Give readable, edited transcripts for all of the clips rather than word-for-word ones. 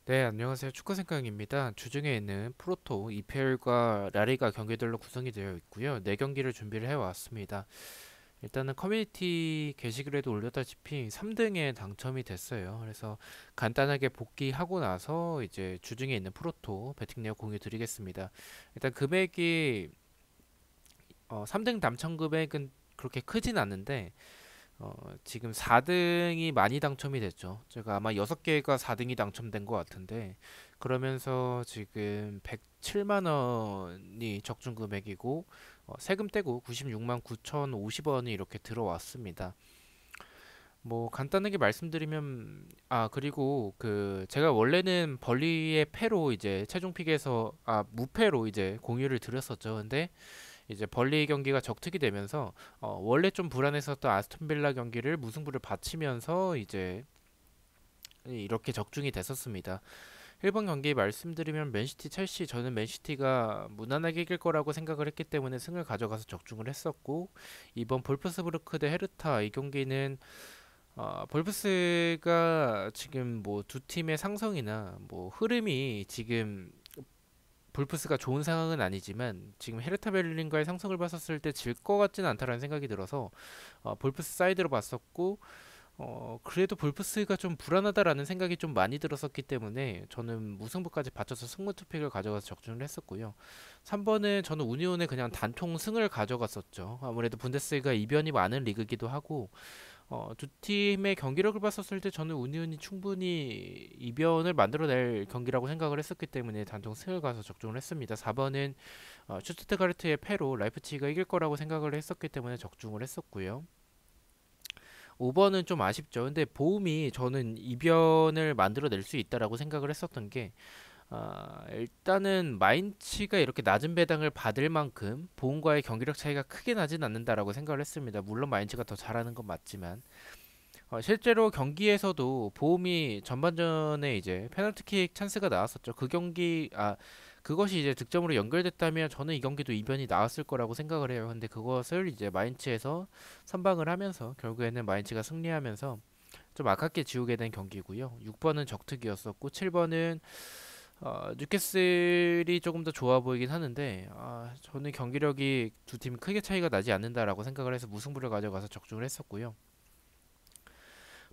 네, 안녕하세요. 축구생각입니다. 주중에 있는 프로토, EPL과 라리가 경기들로 구성이 되어 있고요. 네 경기를 준비를 해왔습니다. 일단은 커뮤니티 게시글에도 올렸다시피 3등에 당첨이 됐어요. 그래서 간단하게 복귀하고 나서 이제 주중에 있는 프로토 배팅 내역 공유 드리겠습니다. 일단 금액이 3등 당첨 금액은 그렇게 크진 않는데 지금 4등이 많이 당첨이 됐죠. 제가 아마 6개가 4등이 당첨된 것 같은데, 그러면서 지금 107만 원이 적중 금액이고, 세금 떼고 96만 9,050원이 이렇게 들어왔습니다. 뭐 간단하게 말씀드리면, 그리고 그 제가 원래는 벌리의 패로 이제 최종 픽에서 무패로 이제 공유를 드렸었죠. 근데 이제 벌리 경기가 적특이 되면서 원래 좀 불안했었던 아스톤 빌라 경기를 무승부를 바치면서 이제 이렇게 적중이 됐었습니다. 1번 경기 말씀드리면 맨시티 첼시, 저는 맨시티가 무난하게 이길 거라고 생각을 했기 때문에 승을 가져가서 적중을 했었고, 2번 볼프스부르크 대 헤르타, 이 경기는 볼프스가 지금 뭐 두 팀의 상성이나 뭐 흐름이 지금 볼프스가 좋은 상황은 아니지만 지금 헤르타 베를린과의 상성을 봤었을 때 질 것 같지는 않다라는 생각이 들어서 볼프스 사이드로 봤었고, 그래도 볼프스가 좀 불안하다라는 생각이 좀 많이 들었었기 때문에 저는 무승부까지 받쳐서 승부 투픽을 가져가서 적중을 했었고요. 3번은 저는 우니온에 그냥 단통 승을 가져갔었죠. 아무래도 분데스리가 이변이 많은 리그이기도 하고, 두 팀의 경기력을 봤었을 때 저는 운이온이 충분히 이변을 만들어낼 경기라고 생각을 했었기 때문에 단통 승을 가서 적중을 했습니다. 4번은 슈투트가르트의 패로 라이프치히가 이길 거라고 생각을 했었기 때문에 적중을 했었고요. 5번은 좀 아쉽죠. 근데 보험이 저는 이변을 만들어낼 수 있다라고 생각을 했었던 게, 일단은 마인츠가 이렇게 낮은 배당을 받을 만큼 보험과의 경기력 차이가 크게 나진 않는다라고 생각을 했습니다. 물론 마인츠가 더 잘하는 건 맞지만, 실제로 경기에서도 보험이 전반전에 이제 페널티킥 찬스가 나왔었죠. 그것이 이제 득점으로 연결됐다면 저는 이 경기도 이변이 나왔을 거라고 생각을 해요. 근데 그것을 이제 마인츠에서 선방을 하면서 결국에는 마인츠가 승리하면서 좀 아깝게 지우게 된 경기고요. 6번은 적특이었었고 7번은 뉴캐슬이 조금 더 좋아 보이긴 하는데, 저는 경기력이 두 팀 크게 차이가 나지 않는다라고 생각을 해서 무승부를 가져가서 적중을 했었고요.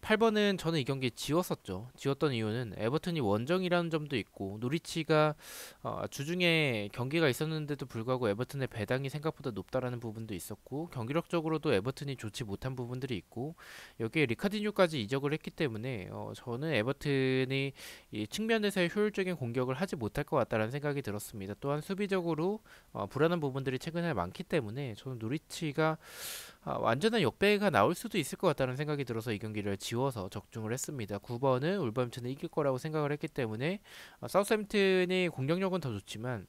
8번은 저는 이 경기 지웠었죠. 지웠던 이유는 에버튼이 원정이라는 점도 있고, 노리치가 주중에 경기가 있었는데도 불구하고 에버튼의 배당이 생각보다 높다라는 부분도 있었고, 경기력적으로도 에버튼이 좋지 못한 부분들이 있고, 여기에 리카디뉴까지 이적을 했기 때문에 저는 에버튼이 이 측면에서의 효율적인 공격을 하지 못할 것 같다라는 생각이 들었습니다. 또한 수비적으로 불안한 부분들이 최근에 많기 때문에 저는 노리치가 완전한 역배가 나올 수도 있을 것 같다는 생각이 들어서 이 경기를 지워서 적중을 했습니다. 9번은 울버햄튼이 이길 거라고 생각을 했기 때문에 사우스햄튼이 공격력은 더 좋지만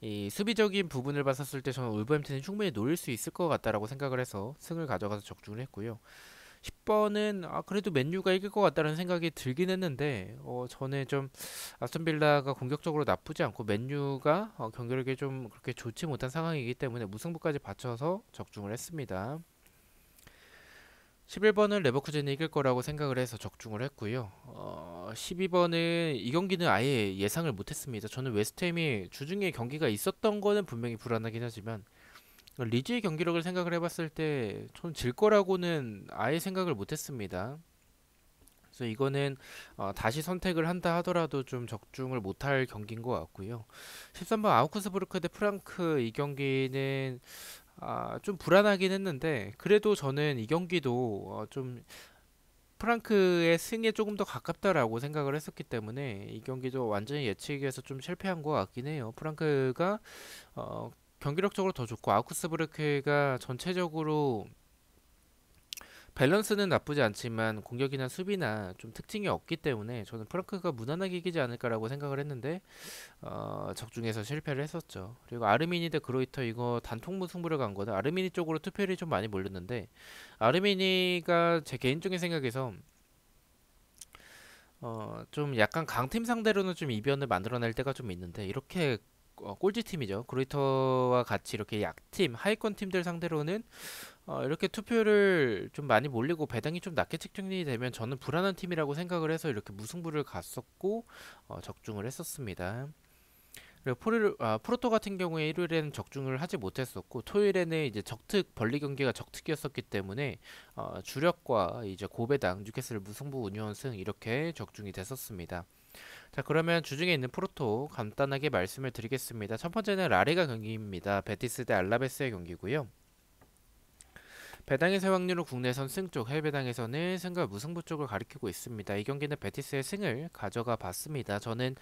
이 수비적인 부분을 봤었을 때 저는 울버햄튼이 충분히 노릴 수 있을 것 같다라고 생각을 해서 승을 가져가서 적중을 했고요. 10번은 그래도 맨유가 이길 것 같다는 생각이 들긴 했는데 저는 좀 아스톤 빌라가 공격적으로 나쁘지 않고 맨유가 경기력이 좀 그렇게 좋지 못한 상황이기 때문에 무승부까지 받쳐서 적중을 했습니다. 11번은 레버쿠젠이 이길 거라고 생각을 해서 적중을 했고요. 12번은 이 경기는 아예 예상을 못했습니다. 저는 웨스트햄이 주중에 경기가 있었던 거는 분명히 불안하긴 하지만 리즈의 경기력을 생각을 해봤을 때 전 질 거라고는 아예 생각을 못했습니다. 그래서 이거는 다시 선택을 한다 하더라도 좀 적중을 못할 경기인 것 같고요. 13번 아우크스부르크 대 프랑크, 이 경기는 좀 불안하긴 했는데 그래도 저는 이 경기도 좀 프랑크의 승에 조금 더 가깝다라고 생각을 했었기 때문에 이 경기도 완전히 예측에서 좀 실패한 것 같긴 해요. 프랑크가 경기력적으로 더 좋고 아우크스부르크가 전체적으로 밸런스는 나쁘지 않지만 공격이나 수비나 좀 특징이 없기 때문에 저는 프랑크가 무난하게 이기지 않을까라고 생각을 했는데 적중해서 실패를 했었죠. 그리고 아르미니 대 그로이터, 이거 단통 무승부를 간 거는 아르미니 쪽으로 투표율이 좀 많이 몰렸는데, 아르미니가 제 개인적인 생각에서 좀 약간 강팀 상대로는 좀 이변을 만들어낼 때가 좀 있는데, 이렇게 꼴찌 팀이죠. 그로이터와 같이 이렇게 약팀, 하위권 팀들 상대로는 이렇게 투표를 좀 많이 몰리고 배당이 좀 낮게 책정이 되면 저는 불안한 팀이라고 생각을 해서 이렇게 무승부를 갔었고 적중을 했었습니다. 그리고 프로토 같은 경우에 일요일에는 적중을 하지 못했었고 토요일에는 이제 적특 벌리 경기가 적특이었었기 때문에 주력과 이제 고배당 뉴캐슬 무승부 운이원승 이렇게 적중이 됐었습니다. 자, 그러면 주중에 있는 프로토 간단하게 말씀을 드리겠습니다. 첫 번째는 라리가 경기입니다. 베티스 대 알라베스의 경기고요. 배당에서 확률은 국내선 승 쪽, 해외 배당에서는 승과 무승부 쪽을 가리키고 있습니다. 이 경기는 베티스의 승을 가져가 봤습니다. 저는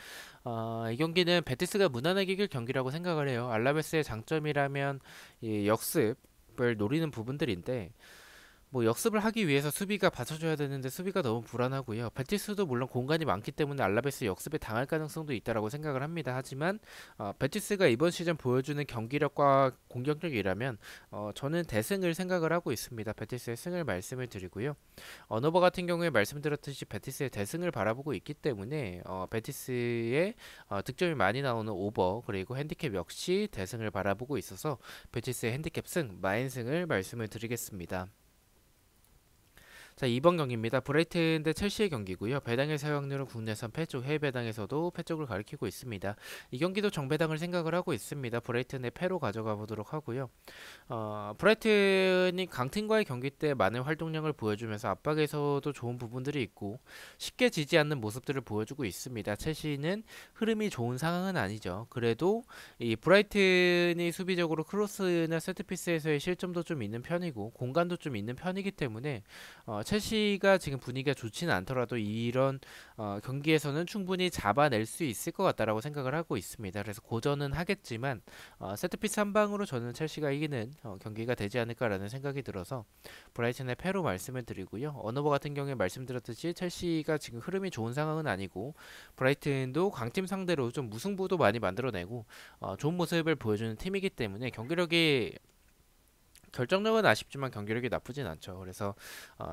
이 경기는 베티스가 무난하게 이길 경기라고 생각을 해요. 알라베스의 장점이라면 이 역습을 노리는 부분들인데 뭐 역습을 하기 위해서 수비가 받쳐줘야 되는데 수비가 너무 불안하고요. 베티스도 물론 공간이 많기 때문에 알라베스 역습에 당할 가능성도 있다라고 생각을 합니다. 하지만 베티스가 이번 시즌 보여주는 경기력과 공격력이라면 저는 대승을 생각을 하고 있습니다. 베티스의 승을 말씀을 드리고요. 언어버 같은 경우에 말씀드렸듯이 베티스의 대승을 바라보고 있기 때문에 베티스의 득점이 많이 나오는 오버 그리고 핸디캡 역시 대승을 바라보고 있어서 베티스의 핸디캡 승, 마인승을 말씀을 드리겠습니다. 자, 2번 경기입니다. 브라이튼 대 첼시의 경기고요. 배당의 사용률은 국내선 패쪽, 해외 배당에서도 패쪽을 가리키고 있습니다. 이 경기도 정배당을 생각을 하고 있습니다. 브라이튼의 패로 가져가 보도록 하고요. 브라이튼이 강팀과의 경기 때 많은 활동량을 보여주면서 압박에서도 좋은 부분들이 있고 쉽게 지지 않는 모습들을 보여주고 있습니다. 첼시는 흐름이 좋은 상황은 아니죠. 그래도 이 브라이튼이 수비적으로 크로스나 세트피스에서의 실점도 좀 있는 편이고 공간도 좀 있는 편이기 때문에 첼시가 지금 분위기가 좋지는 않더라도 이런 경기에서는 충분히 잡아낼 수 있을 것 같다라고 생각을 하고 있습니다. 그래서 고전은 하겠지만 세트피스 한 방으로 저는 첼시가 이기는 경기가 되지 않을까라는 생각이 들어서 브라이튼의 패로 말씀을 드리고요. 언어버 같은 경우에 말씀드렸듯이 첼시가 지금 흐름이 좋은 상황은 아니고 브라이튼도 강팀 상대로 좀 무승부도 많이 만들어내고 좋은 모습을 보여주는 팀이기 때문에 경기력이 결정력은 아쉽지만 경기력이 나쁘진 않죠. 그래서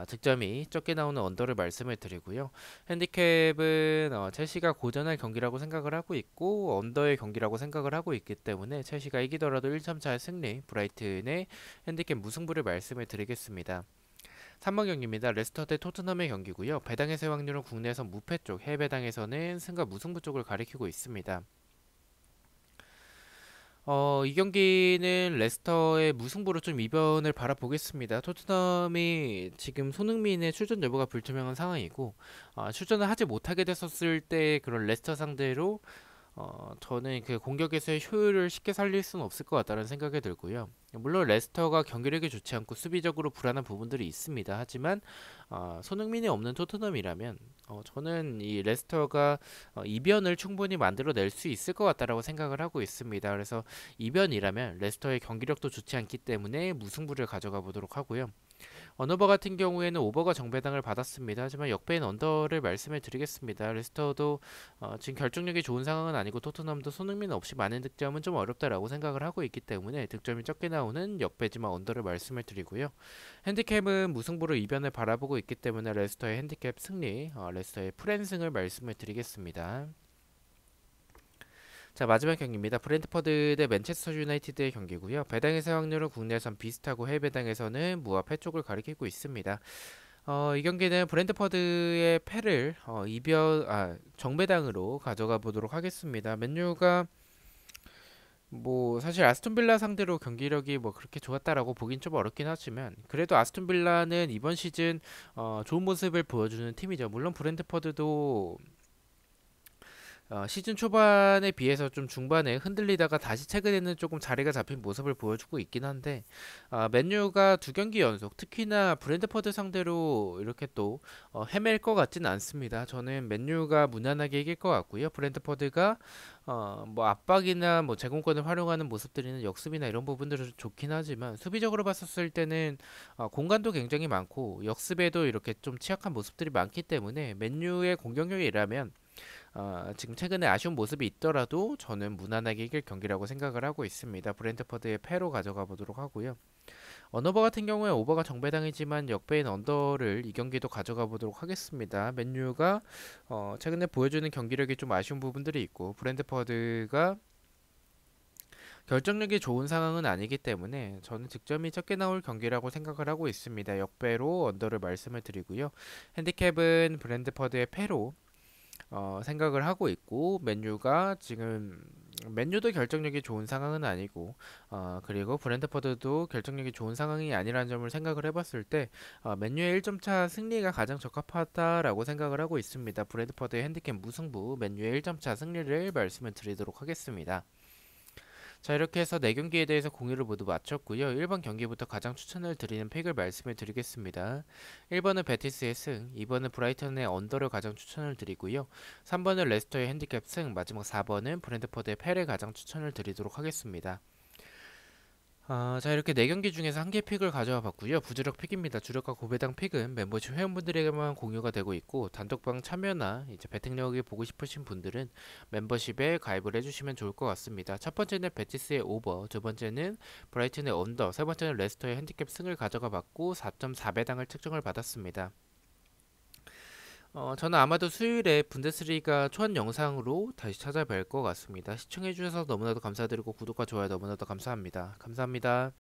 득점이 적게 나오는 언더를 말씀을 드리고요. 핸디캡은 첼시가 고전할 경기라고 생각을 하고 있고 언더의 경기라고 생각을 하고 있기 때문에 첼시가 이기더라도 1점차의 승리, 브라이튼의 핸디캡 무승부를 말씀을 드리겠습니다. 3번 경기입니다. 레스터 대 토트넘의 경기고요. 배당에서의 확률은 국내에서 무패 쪽, 해외 배당에서는 승과 무승부 쪽을 가리키고 있습니다. 이 경기는 레스터의 무승부로 좀 이변을 바라보겠습니다. 토트넘이 지금 손흥민의 출전 여부가 불투명한 상황이고 출전을 하지 못하게 됐었을 때 그런 레스터 상대로 저는 그 공격에서의 효율을 쉽게 살릴 수는 없을 것 같다는 생각이 들고요. 물론 레스터가 경기력이 좋지 않고 수비적으로 불안한 부분들이 있습니다. 하지만 손흥민이 없는 토트넘이라면 저는 이 레스터가 이변을 충분히 만들어낼 수 있을 것 같다라고 생각을 하고 있습니다. 그래서 이변이라면 레스터의 경기력도 좋지 않기 때문에 무승부를 가져가 보도록 하고요. 언어버 같은 경우에는 오버가 정배당을 받았습니다. 하지만 역배인 언더를 말씀을 드리겠습니다. 레스터도 지금 결정력이 좋은 상황은 아니고 토트넘도 손흥민 없이 많은 득점은 좀 어렵다라고 생각을 하고 있기 때문에 득점이 적게 나오는 역배지만 언더를 말씀을 드리고요. 핸디캡은 무승부로 이변을 바라보고 있기 때문에 레스터의 핸디캡 승리, 레스터의 프랜승을 말씀을 드리겠습니다. 자, 마지막 경기입니다. 브렌트퍼드 대 맨체스터 유나이티드의 경기고요. 배당에서 확률은 국내선 비슷하고 해외 배당에서는 무와 패 쪽을 가리키고 있습니다. 이 경기는 브렌트퍼드의 패를 정배당으로 가져가 보도록 하겠습니다. 맨유가 뭐 사실 아스톤 빌라 상대로 경기력이 뭐 그렇게 좋았다라고 보긴 좀 어렵긴 하지만 그래도 아스톤 빌라는 이번 시즌 좋은 모습을 보여주는 팀이죠. 물론 브렌트퍼드도 시즌 초반에 비해서 좀 중반에 흔들리다가 다시 최근에는 조금 자리가 잡힌 모습을 보여주고 있긴 한데 맨유가 두 경기 연속 특히나 브랜드퍼드 상대로 이렇게 또 헤맬 것 같지는 않습니다. 저는 맨유가 무난하게 이길 것 같고요. 브랜드퍼드가 뭐 압박이나 뭐 제공권을 활용하는 모습들이나 역습이나 이런 부분들은 좋긴 하지만 수비적으로 봤었을 때는 공간도 굉장히 많고 역습에도 이렇게 좀 취약한 모습들이 많기 때문에 맨유의 공격력이라면 지금 최근에 아쉬운 모습이 있더라도 저는 무난하게 이길 경기라고 생각을 하고 있습니다. 브랜트퍼드의 패로 가져가 보도록 하고요. 언어버 같은 경우에 오버가 정배당이지만 역배인 언더를 이 경기도 가져가 보도록 하겠습니다. 맨유가 최근에 보여주는 경기력이 좀 아쉬운 부분들이 있고 브랜트퍼드가 결정력이 좋은 상황은 아니기 때문에 저는 득점이 적게 나올 경기라고 생각을 하고 있습니다. 역배로 언더를 말씀을 드리고요. 핸디캡은 브랜드퍼드의 패로 생각을 하고 있고, 맨유가 지금 맨유도 결정력이 좋은 상황은 아니고, 그리고 브랜트퍼드도 결정력이 좋은 상황이 아니라는 점을 생각을 해봤을 때 맨유의 1점 차 승리가 가장 적합하다라고 생각을 하고 있습니다. 브랜트퍼드의 핸디캡 무승부, 맨유의 1점 차 승리를 말씀을 드리도록 하겠습니다. 자, 이렇게 해서 4경기에 대해서 공유를 모두 마쳤고요. 1번 경기부터 가장 추천을 드리는 픽을 말씀을 드리겠습니다. 1번은 베티스의 승, 2번은 브라이턴의 언더를 가장 추천을 드리고요. 3번은 레스터의 핸디캡 승, 마지막 4번은 브랜트퍼드의 패를 가장 추천을 드리도록 하겠습니다. 자, 이렇게 4경기 중에서 한 개 픽을 가져와 봤고요. 부주력 픽입니다. 주력과 고배당 픽은 멤버십 회원분들에게만 공유가 되고 있고, 단톡방 참여나 이제 배팅력이 보고 싶으신 분들은 멤버십에 가입을 해주시면 좋을 것 같습니다. 첫 번째는 베티스의 오버, 두 번째는 브라이튼의 언더, 세 번째는 레스터의 핸디캡 승을 가져가 봤고 4.4배당을 측정을 받았습니다. 저는 아마도 수요일에 분데스리가 초안 영상으로 다시 찾아뵐 것 같습니다. 시청해주셔서 너무나도 감사드리고 구독과 좋아요 너무나도 감사합니다. 감사합니다.